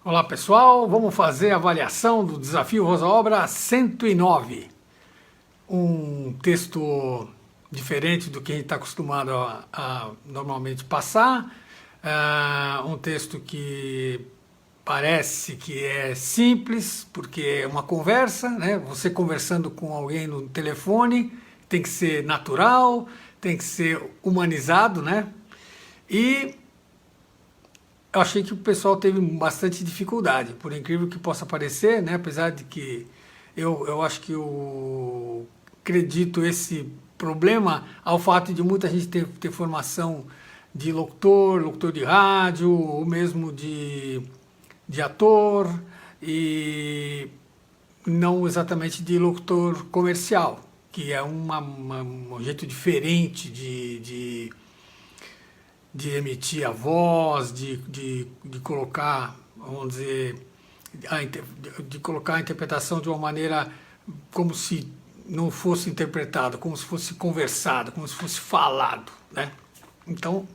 Olá pessoal, vamos fazer a avaliação do desafio Rosa Obra 109. Um texto diferente do que a gente está acostumado a normalmente passar. Um texto que parece que é simples, porque é uma conversa, né? Você conversando com alguém no telefone, tem que ser natural, tem que ser humanizado, né? E eu achei que o pessoal teve bastante dificuldade, por incrível que possa parecer, né? Apesar de que eu acho que eu acredito esse problema ao fato de muita gente ter formação de locutor de rádio, ou mesmo de ator, e não exatamente de locutor comercial, que é um jeito diferente de emitir a voz, de colocar, vamos dizer, de colocar a interpretação de uma maneira como se não fosse interpretado, como se fosse conversado, como se fosse falado, né? Então,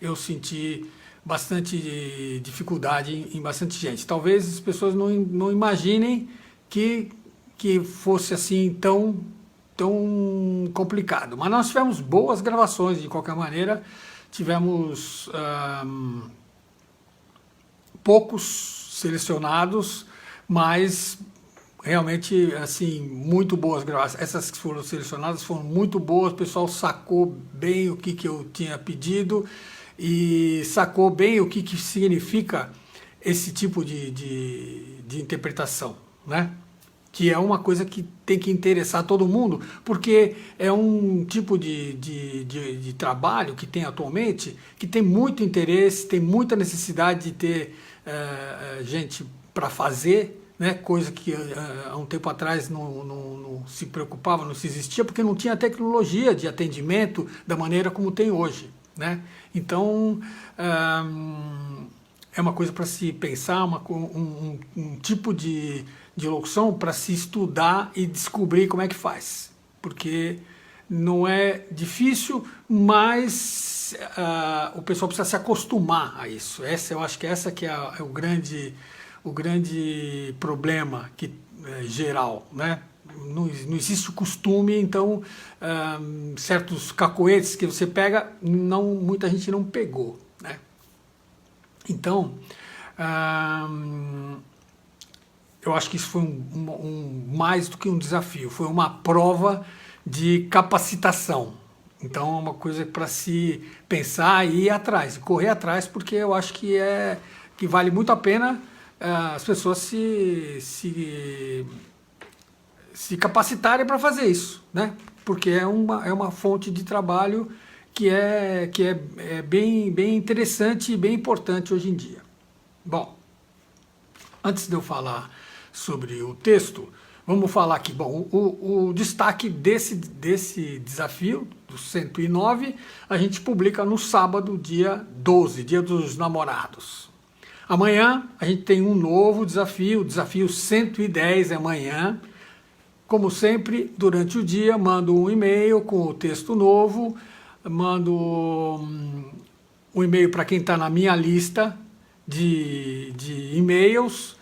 eu senti bastante dificuldade em bastante gente. Talvez as pessoas não imaginem que fosse assim tão complicado. Mas nós tivemos boas gravações, de qualquer maneira. Tivemos poucos selecionados, mas realmente assim muito boas gravações. Essas que foram selecionadas foram muito boas, o pessoal sacou bem o que eu tinha pedido e sacou bem o que significa esse tipo de interpretação, né? Que é uma coisa que tem que interessar todo mundo, porque é um tipo de trabalho que tem atualmente, que tem muito interesse, tem muita necessidade de ter gente para fazer, né? Coisa que há um tempo atrás não se preocupava, não se existia, porque não tinha tecnologia de atendimento da maneira como tem hoje, né? Então, é uma coisa para se pensar, um tipo de locução para se estudar e descobrir como é que faz, porque não é difícil, mas o pessoal precisa se acostumar a isso. Eu acho que essa que é o grande problema geral, né? Não existe o costume, então certos cacoetes que você pega, muita gente não pegou, né? Então, eu acho que isso foi mais do que um desafio, foi uma prova de capacitação. Então é uma coisa para se pensar e ir atrás, correr atrás, porque eu acho que vale muito a pena as pessoas se capacitarem para fazer isso, né? Porque é uma fonte de trabalho que é bem interessante e bem importante hoje em dia. Bom, antes de eu falar sobre o texto, vamos falar aqui. Bom, o destaque desse desafio, do 109, a gente publica no sábado, dia 12, dia dos namorados. Amanhã a gente tem um novo desafio, o desafio 110 é amanhã. Como sempre, durante o dia, mando um e-mail com o texto novo, mando um e-mail para quem está na minha lista de e-mails.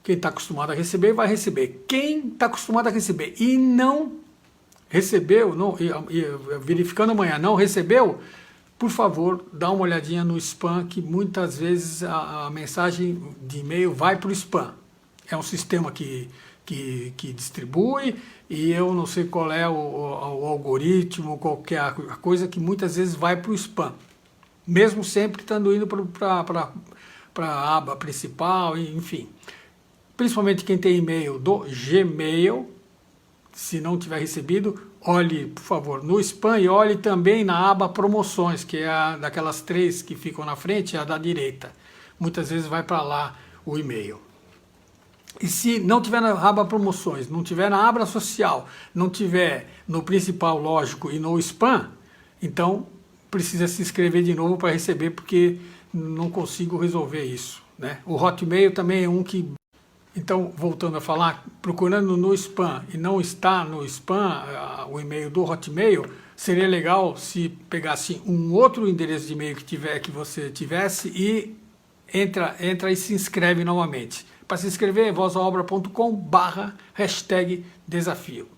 Quem está acostumado a receber, vai receber. Quem está acostumado a receber e não recebeu, verificando amanhã, não recebeu, por favor, dá uma olhadinha no spam, que muitas vezes a mensagem de e-mail vai para o spam. É um sistema que distribui, e eu não sei qual é o algoritmo, qualquer coisa, que muitas vezes vai para o spam. Mesmo sempre estando indo para a aba principal, enfim. Principalmente quem tem e-mail do Gmail, se não tiver recebido, olhe, por favor, no spam e olhe também na aba promoções, que é daquelas 3 que ficam na frente, é a da direita. Muitas vezes vai para lá o e-mail. E se não tiver na aba promoções, não tiver na aba social, não tiver no principal, lógico, e no spam, então precisa se inscrever de novo para receber, porque não consigo resolver isso, né? O Hotmail também é um que... Então, voltando a falar, procurando no spam e não está no spam o e-mail do Hotmail, seria legal se pegasse um outro endereço de e-mail que você tivesse e entra e se inscreve novamente. Para se inscrever, vozaobra.com/desafio.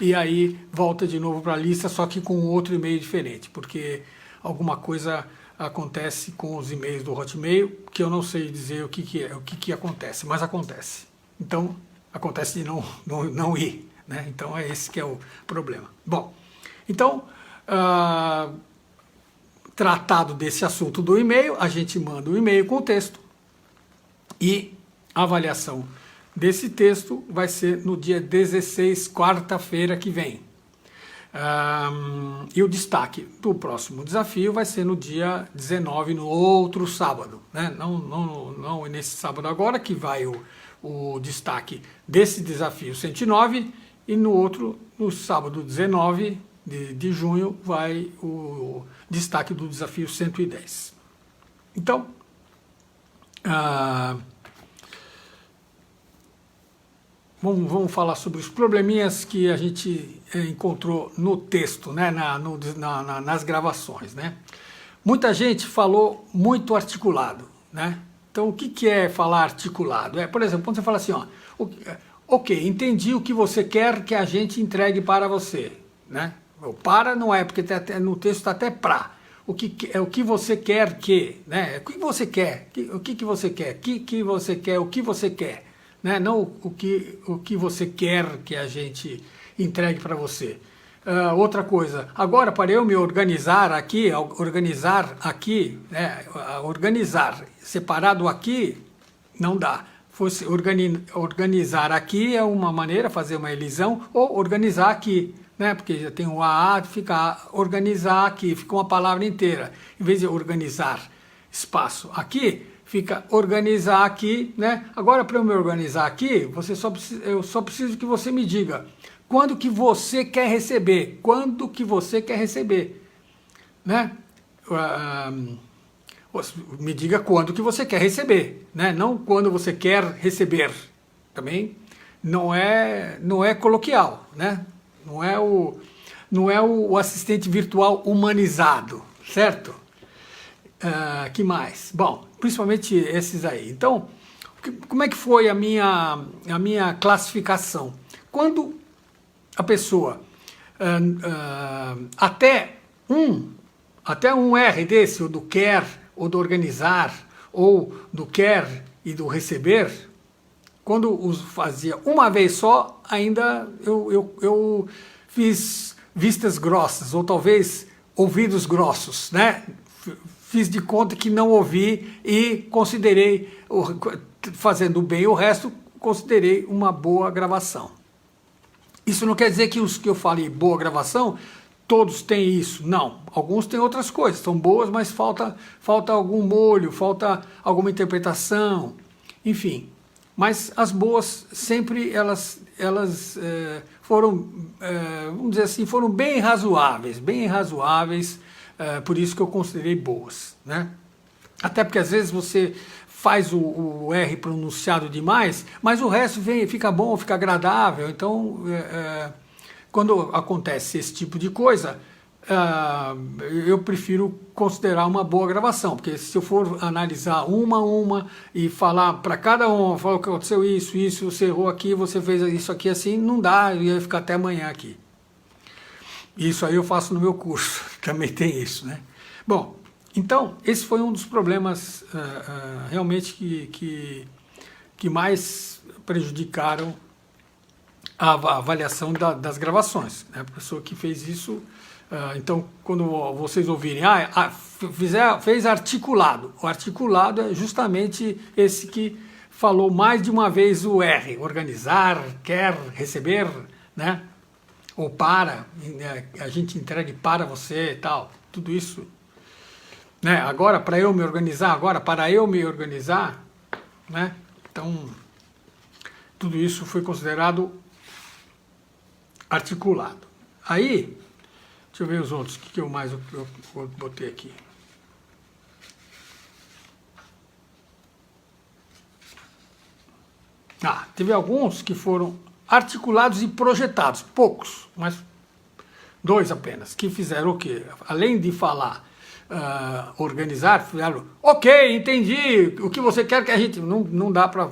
E aí volta de novo para a lista, só que com outro e-mail diferente, porque alguma coisa acontece com os e-mails do Hotmail, que eu não sei dizer o que acontece, mas acontece. Então, acontece de não ir, né? Então, é esse que é o problema. Bom, então, tratado desse assunto do e-mail, a gente manda o e-mail com o texto e a avaliação desse texto vai ser no dia 16, quarta-feira que vem. E o destaque do próximo desafio vai ser no dia 19, no outro sábado, né? Não nesse sábado agora, que vai o destaque desse desafio 109, e no sábado 19 de junho vai o destaque do desafio 110. Então, vamos falar sobre os probleminhas que a gente encontrou no texto, né, nas gravações, né? Muita gente falou muito articulado, né? Então, o que é falar articulado? Por exemplo, quando você fala assim, ó, ok, entendi o que você quer que a gente entregue para você, né? O para não é, porque no texto está até pra. O que você quer que, né? O que você quer? O que você quer? Que você quer? O que você quer? Né? Não o que você quer que a gente entregue para você. Outra coisa, agora para eu me organizar aqui, né? Organizar separado aqui, não dá. Fosse organizar aqui é uma maneira, fazer uma elisão, ou organizar aqui, né? Porque já tem o AA, fica organizar aqui, fica uma palavra inteira. Em vez de organizar espaço aqui, fica organizar aqui, né? Agora, para eu me organizar aqui, eu só preciso que você me diga quando que você quer receber, né? Me diga quando que você quer receber, né? Não quando você quer receber. Também não é coloquial, né? Não é o assistente virtual humanizado, certo? Que mais? Bom, principalmente esses aí. Então, como é que foi a minha classificação? Quando a pessoa até um R desse, ou do quer, ou do organizar, ou do quer e do receber, quando os fazia uma vez só, ainda eu fiz vistas grossas, ou talvez ouvidos grossos, né? Fiz de conta que não ouvi e considerei, fazendo bem o resto, considerei uma boa gravação. Isso não quer dizer que os que eu falei boa gravação, todos têm isso. Não, alguns têm outras coisas, são boas, mas falta algum molho, falta alguma interpretação, enfim. Mas as boas sempre elas foram, vamos dizer assim, foram bem razoáveis, por isso que eu considerei boas, né? Até porque às vezes você faz o R pronunciado demais, mas o resto fica bom, fica agradável. Então, quando acontece esse tipo de coisa, eu prefiro considerar uma boa gravação, porque se eu for analisar uma a uma e falar para cada um, falar que aconteceu isso, você errou aqui, você fez isso aqui assim, não dá, eu ia ficar até amanhã aqui. Isso aí eu faço no meu curso, também tem isso, né? Bom, então, esse foi um dos problemas realmente que mais prejudicaram a avaliação das gravações, né? A pessoa que fez isso, então, quando vocês ouvirem, fez articulado. O articulado é justamente esse que falou mais de uma vez o R, organizar, quer, receber, né? Ou para, a gente entregue para você e tal, tudo isso, né? Agora para eu me organizar, né? Então, tudo isso foi considerado articulado. Aí, deixa eu ver os outros, o que eu mais eu botei aqui. Teve alguns que foram articulados e projetados, poucos, mas 2 apenas, que fizeram o quê? Além de falar organizar, fizeram, ok, entendi, o que você quer que a gente... Não dá para...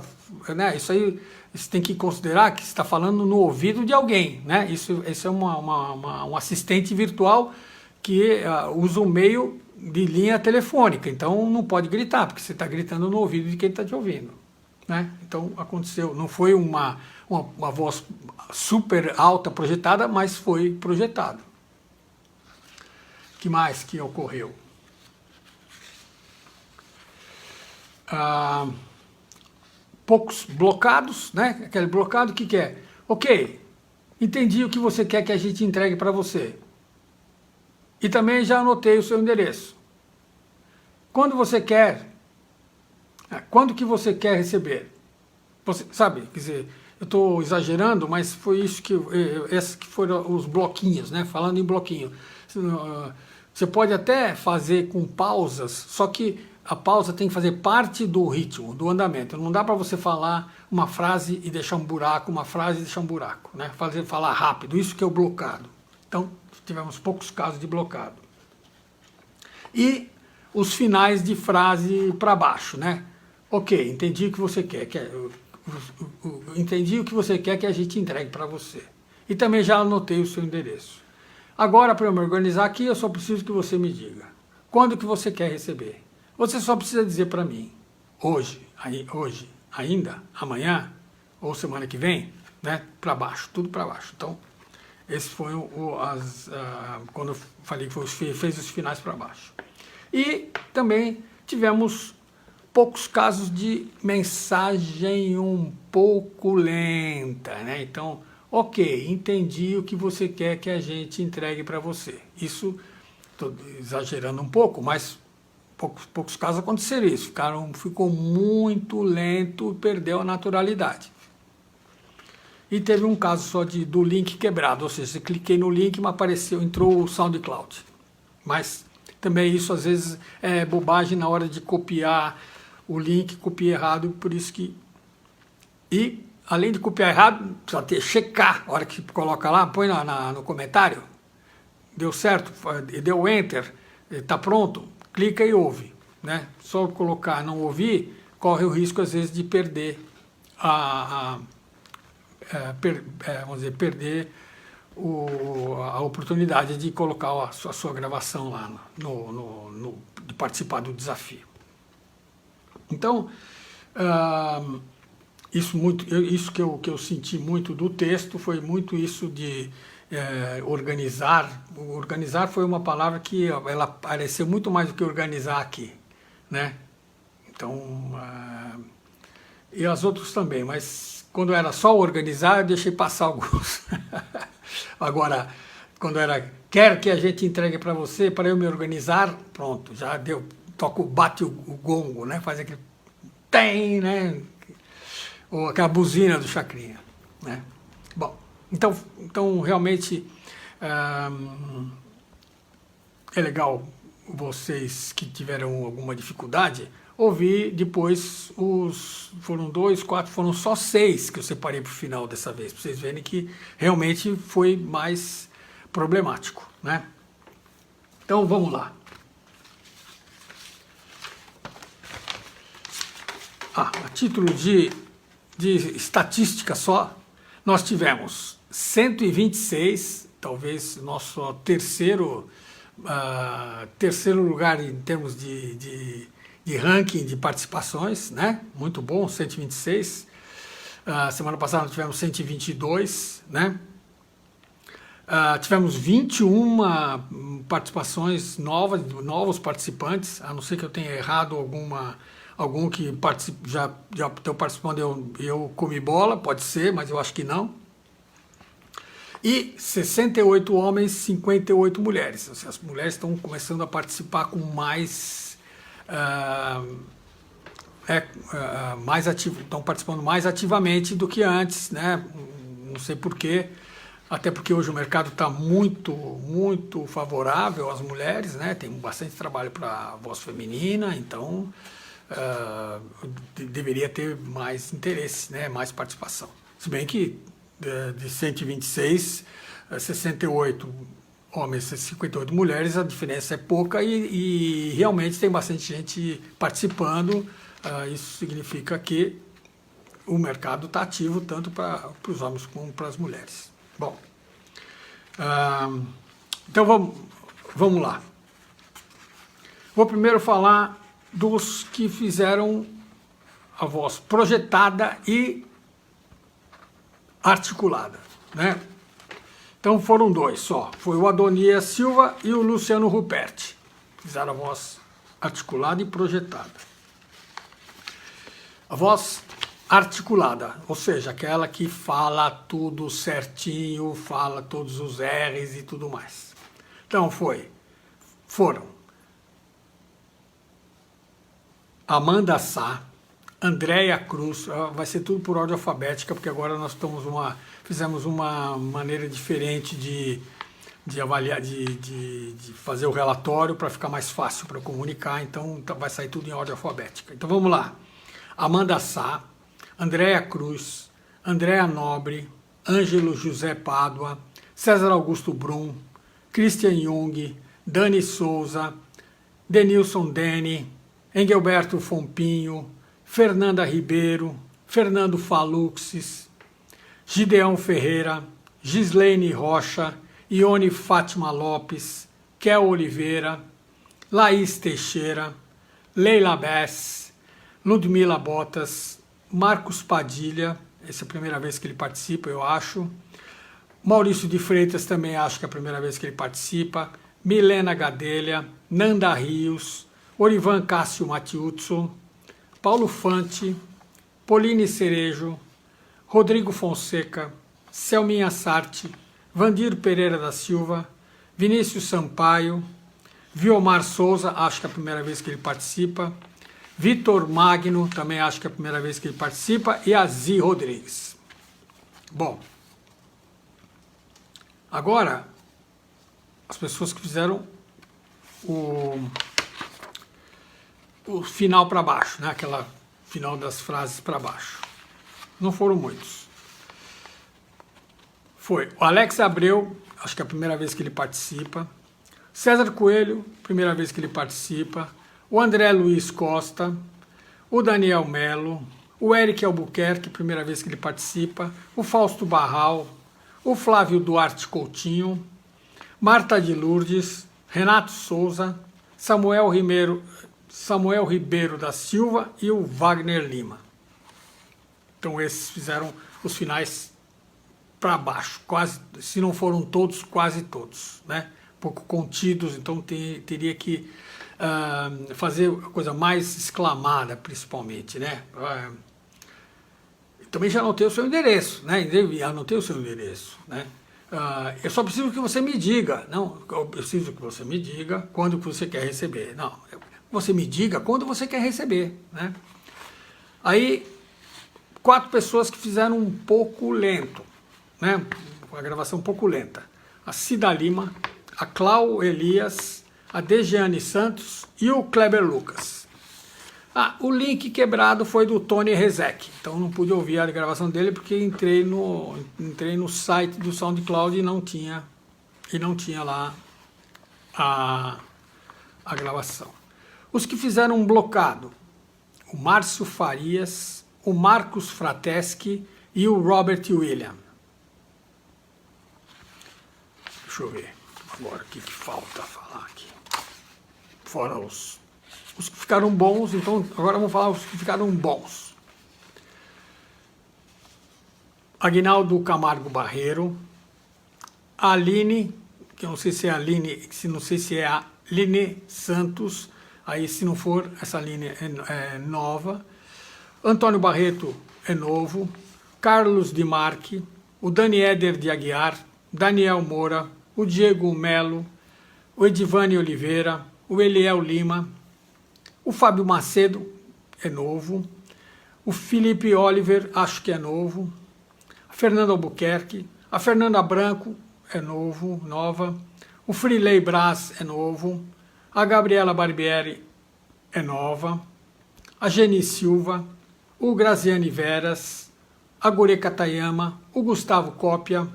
Né, isso aí você tem que considerar que você está falando no ouvido de alguém, né? Isso é um assistente virtual que usa o meio de linha telefônica, então não pode gritar, porque você está gritando no ouvido de quem está te ouvindo, né? Então aconteceu, não foi uma voz super alta projetada, mas foi projetado. O que mais que ocorreu? Poucos blocados, né? Aquele blocado, o que é? Ok, entendi o que você quer que a gente entregue para você. E também já anotei o seu endereço. Quando que você quer receber? Você sabe, quer dizer, eu estou exagerando, mas foi isso esses que foram os bloquinhos, né? Falando em bloquinho. Você pode até fazer com pausas, só que a pausa tem que fazer parte do ritmo, do andamento. Não dá para você falar uma frase e deixar um buraco, uma frase e deixar um buraco, né? Falar rápido, isso que é o blocado. Então, tivemos poucos casos de blocado. E os finais de frase para baixo, né? Ok, entendi o que você quer, entendi o que você quer que a gente entregue para você. E também já anotei o seu endereço. Agora, para eu me organizar aqui, eu só preciso que você me diga quando que você quer receber. Você só precisa dizer para mim, hoje, ainda, amanhã, ou semana que vem, né? Para baixo, tudo para baixo. Então, esse foi quando eu falei que fez os finais para baixo. E também tivemos poucos casos de mensagem um pouco lenta, né? Então, ok, entendi o que você quer que a gente entregue para você. Isso, estou exagerando um pouco, mas poucos casos aconteceram isso. Ficou muito lento e perdeu a naturalidade. E teve um caso só do link quebrado, ou seja, eu cliquei no link, mas entrou o SoundCloud. Mas também isso às vezes é bobagem na hora de copiar o link, copiei errado, por isso que... E além de copiar errado, precisa checar, a hora que coloca lá, põe no comentário, deu certo, deu enter, está pronto, clica e ouve, né? Só colocar não ouvir, corre o risco às vezes de perder perder a oportunidade de colocar a sua gravação lá, de participar do desafio. Então, isso que eu senti muito do texto foi muito isso de organizar. Organizar foi uma palavra que ela apareceu muito mais do que organizar aqui, né? Então, e as outras também, mas quando era só organizar, eu deixei passar alguns. Agora, quando era quer que a gente entregue para você, para eu me organizar, pronto, já deu, bate o gongo, né? Faz aquele tem, né? Ou aquela buzina do Chacrinha, né? Bom, então realmente é legal vocês que tiveram alguma dificuldade ouvir depois foram 2, 4, foram só 6 que eu separei para o final dessa vez, para vocês verem que realmente foi mais problemático, né? Então vamos lá. A título de estatística só, nós tivemos 126, talvez nosso terceiro lugar em termos de ranking de participações, né? Muito bom, 126. Semana passada nós tivemos 122, né? Tivemos 21 participações novos participantes, a não ser que eu tenha errado algum que já estou participando, eu comi bola, pode ser, mas eu acho que não. E 68 homens, 58 mulheres. Ou seja, as mulheres estão começando a participar com mais estão participando mais ativamente do que antes, né? Não sei porquê, até porque hoje o mercado está muito favorável às mulheres, né? Tem bastante trabalho para a voz feminina, então deveria ter mais interesse, né? Mais participação. Se bem que de 126, 68 homens, 58 mulheres, a diferença é pouca e realmente tem bastante gente participando. Isso significa que o mercado está ativo tanto para os homens como para as mulheres. Bom, então vamos lá. Vou primeiro falar dos que fizeram a voz projetada e articulada, né? Então foram dois só, foi o Adonias Silva e o Luciano Ruperti, fizeram a voz articulada e projetada. A voz articulada, ou seja, aquela que fala tudo certinho, fala todos os R's e tudo mais. Então foram Amanda Sá, Andréia Cruz, vai ser tudo por ordem alfabética, porque agora nós fizemos uma maneira diferente de avaliar, de fazer o relatório para ficar mais fácil para comunicar, então vai sair tudo em ordem alfabética. Então vamos lá. Amanda Sá, Andréia Cruz, Andréa Nobre, Ângelo José Pádua, César Augusto Brum, Christian Jung, Dani Souza, Denilson Dene, Engelberto Fompinho, Fernanda Ribeiro, Fernando Faluxes, Gideão Ferreira, Gislaine Rocha, Ione Fátima Lopes, Kel Oliveira, Laís Teixeira, Leila Bess, Ludmila Botas, Marcos Padilha, essa é a primeira vez que ele participa, eu acho. Maurício de Freitas também acho que é a primeira vez que ele participa. Milena Gadelha, Nanda Rios, Orivan Cássio Matiuzzo, Paulo Fante, Pauline Cerejo, Rodrigo Fonseca, Selminha Sarte, Vandir Pereira da Silva, Vinícius Sampaio, Viomar Souza, acho que é a primeira vez que ele participa, Vitor Magno, também acho que é a primeira vez que ele participa, e Azi Rodrigues. Bom, agora, as pessoas que fizeram o final para baixo, né? Aquela final das frases para baixo. Não foram muitos. Foi o Alex Abreu, acho que é a primeira vez que ele participa. César Coelho, primeira vez que ele participa. O André Luiz Costa. O Daniel Melo. O Eric Albuquerque, primeira vez que ele participa. O Fausto Barral. O Flávio Duarte Coutinho. Marta de Lourdes. Renato Souza. Samuel Ribeiro da Silva e o Wagner Lima. Então esses fizeram os finais para baixo, quase, se não foram todos, quase todos, né? Um pouco contidos, então teria que fazer a coisa mais exclamada, principalmente, né? Também já anotei o seu endereço, né? Anotei o seu endereço, né? Eu só preciso que você me diga, não, eu preciso que você me diga quando que você quer receber, não, você me diga quando você quer receber, né? Aí, 4 pessoas que fizeram um pouco lento, né? A gravação um pouco lenta. A Cida Lima, a Clau Elias, a Dejeane Santos e o Kleber Lucas. O link quebrado foi do Tony Rezek, então não pude ouvir a gravação dele porque entrei no site do SoundCloud e não tinha lá a gravação. Os que fizeram um blocado, o Márcio Farias, o Marcos Frateschi e o Robert William. Deixa eu ver agora o que falta falar aqui. Fora os que ficaram bons, então agora vamos falar os que ficaram bons. Aguinaldo Camargo Barreiro, a Aline, que eu não sei se é a Aline, não sei se é a Line Santos, aí se não for, essa linha é nova. Antônio Barreto é novo. Carlos Di Marchi, o Daniéder de Aguiar, Daniel Moura, o Diego Melo, o Edivane Oliveira, o Eliel Lima, o Fábio Macedo é novo, o Felipe Oliver acho que é novo, a Fernanda Albuquerque, a Fernanda Branco é nova, o Frilei Brás é novo, a Gabriela Barbieri é nova, a Geni Silva, o Graziane Veras, a Gure Katayama, o Gustavo Cópia,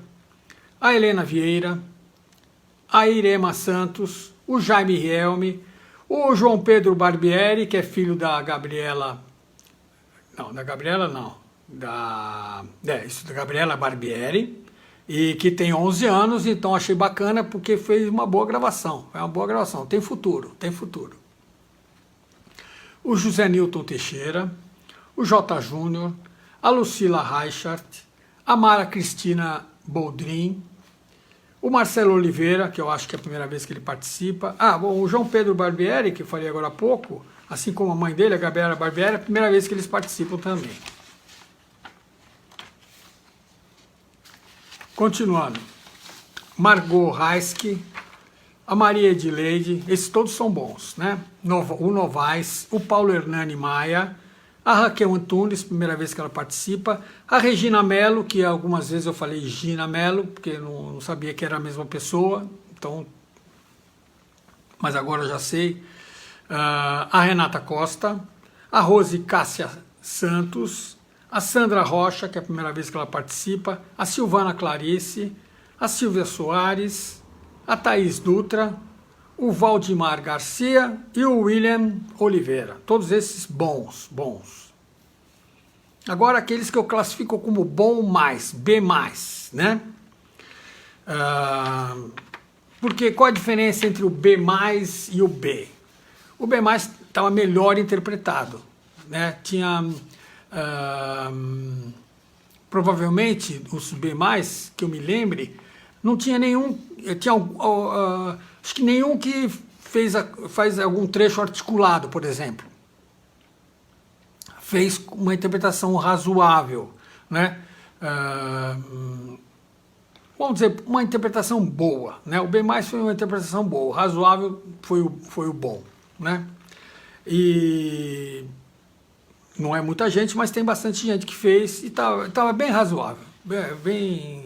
a Helena Vieira, a Irema Santos, o Jaime Rielme, o João Pedro Barbieri, que é filho da Gabriela, não, da Gabriela não, da Gabriela Barbieri, e que tem 11 anos, então achei bacana porque fez uma boa gravação, é uma boa gravação, tem futuro, tem futuro. O José Nilton Teixeira, o J. Júnior, a Lucila Reichert, a Mara Cristina Boldrin, o Marcelo Oliveira, que eu acho que é a primeira vez que ele participa. Ah, bom, o João Pedro Barbieri, que eu falei agora há pouco, assim como a mãe dele, a Gabriela Barbieri, é a primeira vez que eles participam também. Continuando. Margot Reiske, a Maria Edileide, esses todos são bons, né? O Novaes, o Paulo Hernani Maia, a Raquel Antunes, primeira vez que ela participa, a Regina Mello, que algumas vezes eu falei Gina Mello, porque não sabia que era a mesma pessoa, então, mas agora eu já sei, a Renata Costa, a Rose Cássia Santos, a Sandra Rocha, que é a primeira vez que ela participa, a Silvana Clarice, a Silvia Soares, a Thaís Dutra, o Valdemar Garcia e o William Oliveira. Todos esses bons. Agora aqueles que eu classifico como bom mais, B+, né? Porque qual a diferença entre o B+, e o B? O B+, estava melhor interpretado, né? Tinha... provavelmente os B+, que eu me lembre, não tinha nenhum... Tinha, acho que nenhum que faz algum trecho articulado, por exemplo. Fez uma interpretação razoável, né? Vamos dizer, uma interpretação boa, né? O B+ foi uma interpretação boa, o razoável foi o bom, né? E não é muita gente, mas tem bastante gente que fez e estava bem razoável, bem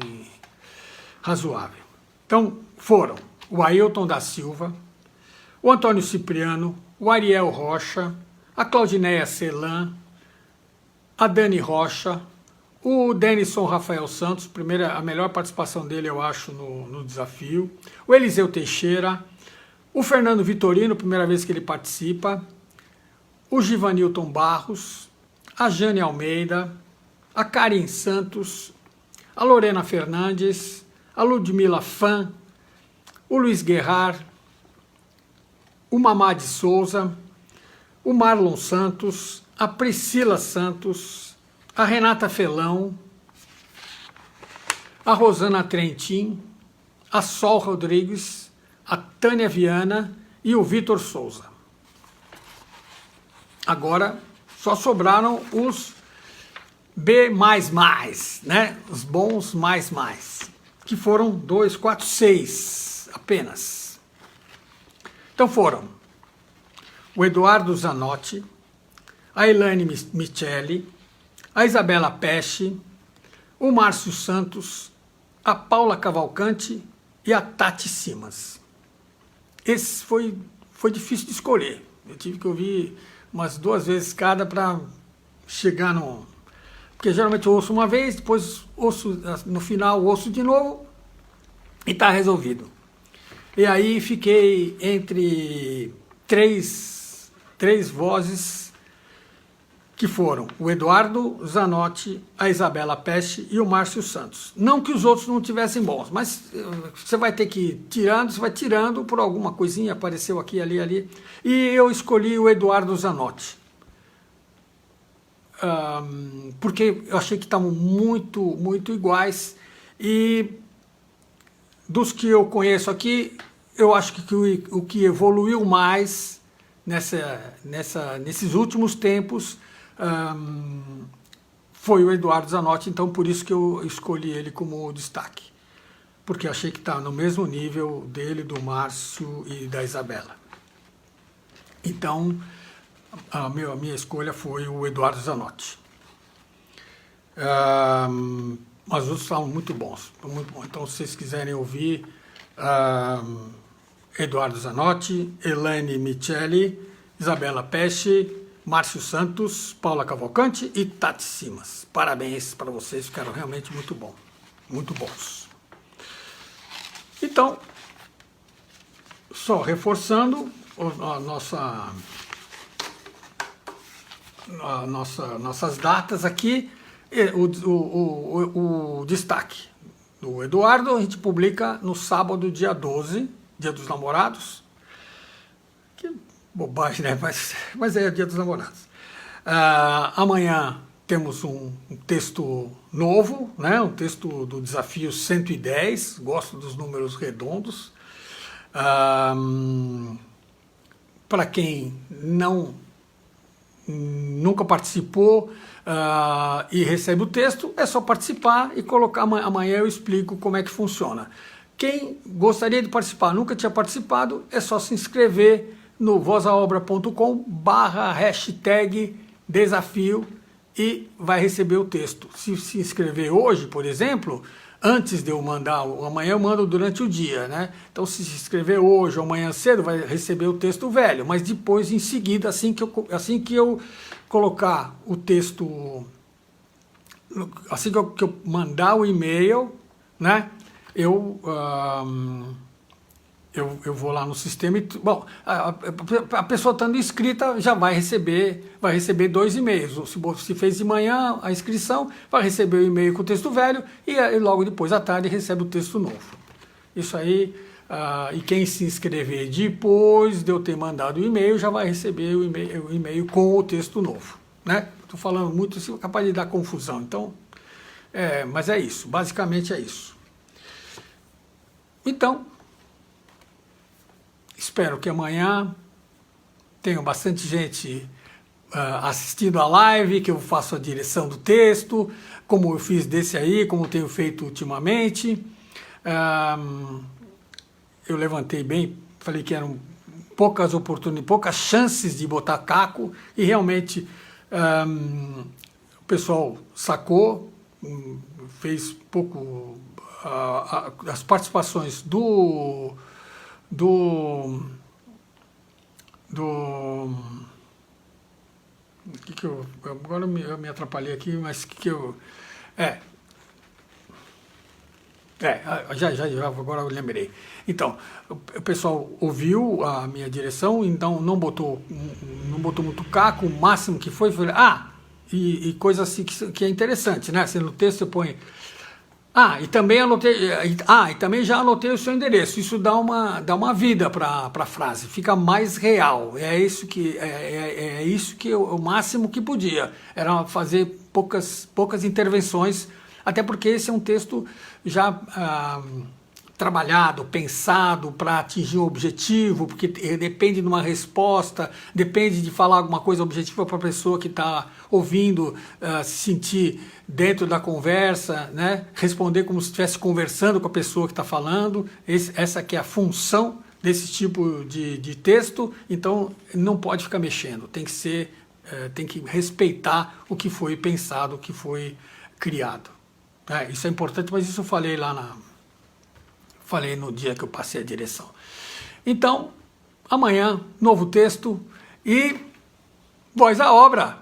razoável. Então foram o Ailton da Silva, o Antônio Cipriano, o Ariel Rocha, a Claudineia Celan, a Dani Rocha, o Denison Rafael Santos, a melhor participação dele eu acho no desafio, o Eliseu Teixeira, o Fernando Vitorino, primeira vez que ele participa, o Givanilton Barros, a Jane Almeida, a Karen Santos, a Lorena Fernandes, a Ludmila Fan, o Luiz Guerrar, o Mamad Souza, o Marlon Santos, a Priscila Santos, a Renata Felão, a Rosana Trentin, a Sol Rodrigues, a Tânia Viana e o Vitor Souza. Agora só sobraram os B++, né? Os bons mais, que foram 2, 4, 6 apenas. Então foram o Eduardo Zanotti, a Elaine Micheli, a Isabela Pesce, o Márcio Santos, a Paula Cavalcante e a Tati Simas. Esse foi difícil de escolher. Eu tive que ouvir umas 2 vezes cada para chegar no... Porque geralmente eu ouço uma vez, depois ouço, no final ouço de novo e está resolvido. E aí fiquei entre três vozes que foram o Eduardo Zanotti, a Isabela Pesce e o Márcio Santos. Não que os outros não tivessem bons, mas você vai ter que ir tirando, você vai tirando por alguma coisinha, apareceu aqui, ali. E eu escolhi o Eduardo Zanotti. Porque eu achei que estavam muito iguais. E dos que eu conheço aqui, eu acho que o que evoluiu mais nesses últimos tempos foi o Eduardo Zanotti, então por isso que eu escolhi ele como destaque, porque achei que está no mesmo nível dele, do Márcio e da Isabela. Então a minha escolha foi o Eduardo Zanotti. Mas os outros estavam muito bons, então se vocês quiserem ouvir Eduardo Zanotti, Elaine Micheli, Isabela Pesce, Márcio Santos, Paula Cavalcante e Tati Simas. Parabéns para vocês, ficaram realmente muito bons. Então, só reforçando nossas datas aqui, o destaque do Eduardo a gente publica no sábado, dia 12, dia dos namorados. Que bobagem, né? Mas é dia dos namorados. Amanhã temos um texto novo, né? Um texto do desafio 110, gosto dos números redondos. Para quem nunca participou e recebe o texto, é só participar e colocar. Amanhã eu explico como é que funciona. Quem gostaria de participar, nunca tinha participado, é só se inscrever no vozaobra.com/desafio e vai receber o texto. Se inscrever hoje, por exemplo, antes de eu mandar, amanhã eu mando durante o dia, né? Então, se inscrever hoje ou amanhã cedo, vai receber o texto velho, mas depois, em seguida, assim que eu colocar o texto, assim que eu mandar o e-mail, né? Eu vou lá no sistema e... Bom, a pessoa estando inscrita já vai receber 2 e-mails. Se fez de manhã a inscrição, vai receber o e-mail com o texto velho e logo depois à tarde recebe o texto novo. Isso aí, e quem se inscrever depois de eu ter mandado o e-mail, já vai receber o e-mail com o texto novo, né? Estou falando muito, assim, capaz de dar confusão. Então, mas é isso, basicamente é isso. Então, espero que amanhã tenha bastante gente assistindo a live, que eu faço a direção do texto, como eu fiz desse aí, como eu tenho feito ultimamente. Eu levantei bem, falei que eram poucas oportunidades, poucas chances de botar caco, e realmente o pessoal sacou, fez pouco... as participações agora eu me atrapalhei aqui, mas agora eu lembrei. Então, o pessoal ouviu a minha direção, então não botou muito caco, o máximo que foi e coisa assim que é interessante, né? Você no texto você põe... e também já anotei o seu endereço. Isso dá uma vida para a frase, fica mais real. É isso que o máximo que podia era fazer poucas intervenções, até porque esse é um texto já trabalhado, pensado para atingir um objetivo, porque depende de uma resposta, depende de falar alguma coisa objetiva para a pessoa que está ouvindo se sentir dentro da conversa, né? Responder como se estivesse conversando com a pessoa que está falando. Essa que é a função desse tipo de texto. Então não pode ficar mexendo, tem que respeitar o que foi pensado, o que foi criado. Isso é importante, mas isso eu falei falei no dia que eu passei a direção. Então, amanhã, novo texto e voz à obra.